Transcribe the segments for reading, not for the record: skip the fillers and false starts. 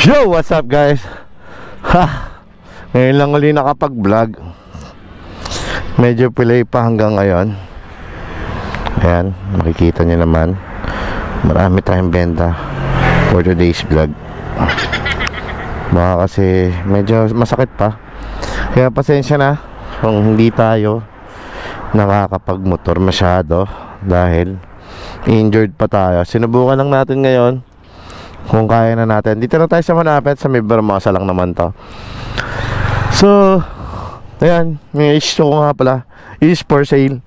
Yo, what's up guys? Ngayon lang uli nakapag-vlog. Medyo pilay pa hanggang ngayon. Ayan, makikita nyo naman. Marami tayong benta for today's vlog. Baka kasi medyo masakit pa. Kaya pasensya na kung hindi tayo nakakapag-motor masyado dahil injured pa tayo. Sinubukan lang natin ngayon kung kaya na natin. Dito na tayo sa malapit, sa may Bermosa lang naman to. So ayan, may H2 ko nga pala, is for sale.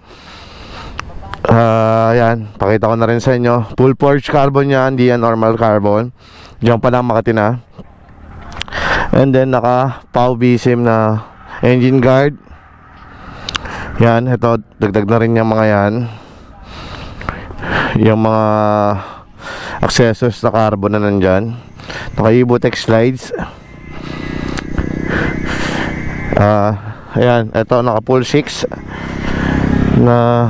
Ayan, pakita ko na rin sa inyo. Full forged carbon yan, hindi yan normal carbon. Diyan pa lang Makati na. And then naka POW V-SIM na engine guard. Yan, ito dagdag na rin yung mga yan, yung mga accessories na carbon na nandyan. Naka Evotech slides. Ayan, ito naka full 6 na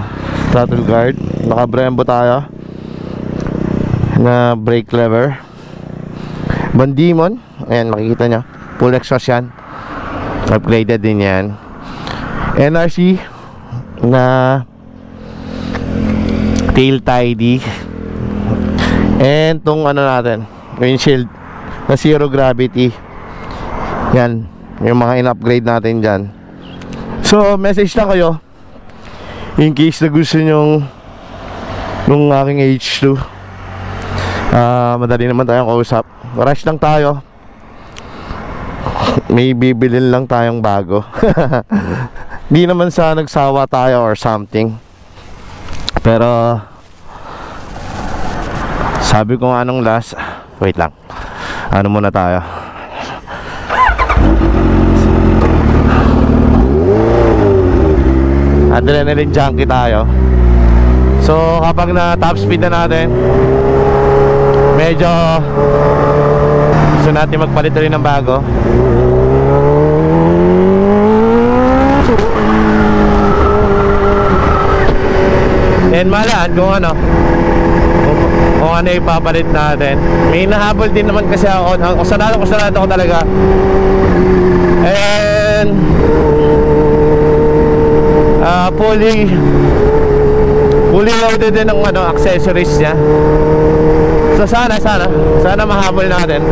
throttle guard. Naka Brembo tayo na brake lever. Bandimon, ayan makikita nyo, full exhaust yan, upgraded din yan. NRC na tail tidy. And tong ano natin, windshield na zero gravity. Yan, yung mga in-upgrade natin dyan. So message lang kayo in case na gusto nyong nung aking H2. Madali naman tayong kausap. Rush lang tayo. May bibilin lang tayong bago. Di naman sa nagsawa tayo or something. Pero sabi ko nga nung last, wait lang, ano muna tayo, adrenaline junkie tayo. So kapag na top speed na natin, medyo gusto natin magpalit rin ng bago. And malaan kung ano ipapalit natin. May nahabol din naman kasi ako. Sanado ko talaga. And fully loaded din ng accessories niya. So sana mahabol natin.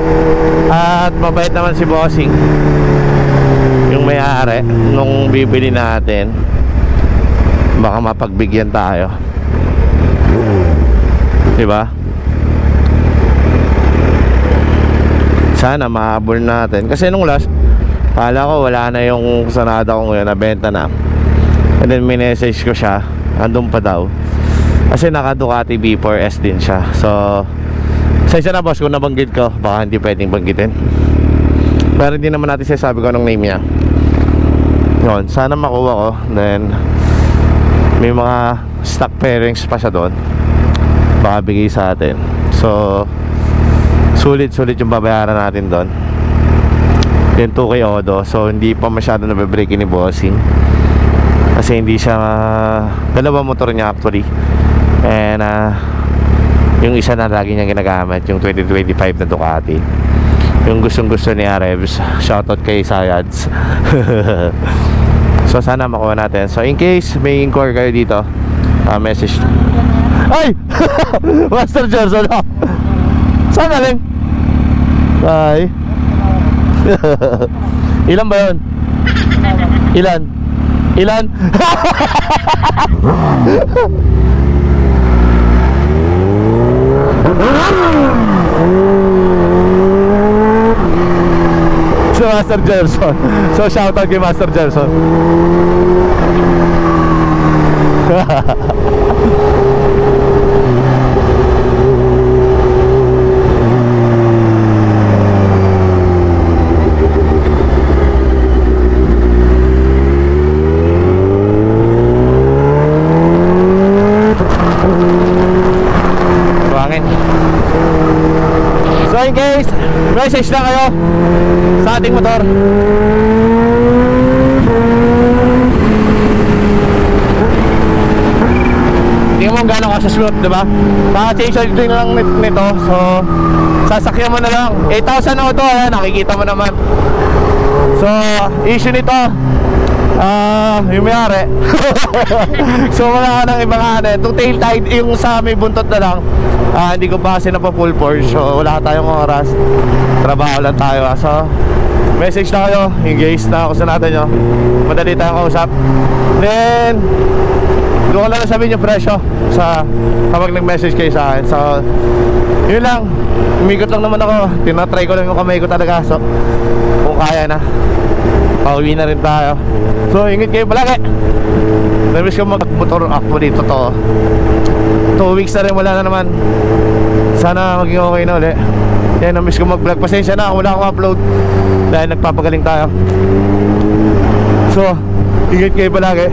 At mabait naman si Bossing, yung may-ari nung bibili natin. Baka mapagbigyan tayo, diba? Sana mahabol natin. Kasi nung last, kala ko wala na yung Sanada ko ngayon, nabenta na. And then minessage ko siya, andun pa daw. Kasi naka Ducati V4S din siya. So sa na boss, kung nabanggit ko, baka hindi pwedeng banggitin. Pero hindi naman natin sasabi ko ng name niya. Yun, sana makuha ko. Then may mga stock pairings pa siya doon, baka bigay sa atin. So sulit yung babayaran natin doon. Yung 2K Odo. So hindi pa masyado nabibreak ni Bossing, kasi hindi siya dalawa motor niya actually. And yung isa na lagi niya ginagamit, yung 2025 na Ducati, yung gustong gusto ni Arevs. Shoutout kay Sayads. So sana makuha natin. So in case may inquire kayo dito, message. Ay! Master Gerson. Saan galing? Ay. Ilan ba yun? Ilan? Si Master Gerson. So shoutout kay Master Gerson. So in case, message lang kayo sa ating motor. Tingnan mo gano'n ka sa smooth, diba? Naka-change oil din lang nito. So sasakyan mo na lang. 8,000 auto, ayan, nakikita mo naman. So, issue nito, yung mayari. So, wala ka ng ibang ano. Itong tail tide, yung sa may buntot na lang, hindi ko pa kasi napapul force. So, wala tayong oras. Trabaho lang tayo. So, message na kayo, engage na ako sa natin nyo. Madali tayong kausap. Then, doon ko lang sabihin yung presyo sa kapag nag-message kayo sa akin. So, yun lang. Umikot lang naman ako. Tinatry ko lang yung kamay ko talaga. So, kung kaya na, pauwi na rin tayo. So, ingit kayo palagi. Namiss ko mag-motor ako dito to. 2 weeks na rin, wala na naman. Sana maging okay na ulit. Yan, namiss ko mag-vlog. Pasensya na, wala akong upload dahil nagpapagaling tayo. So, ingit kayo palagi.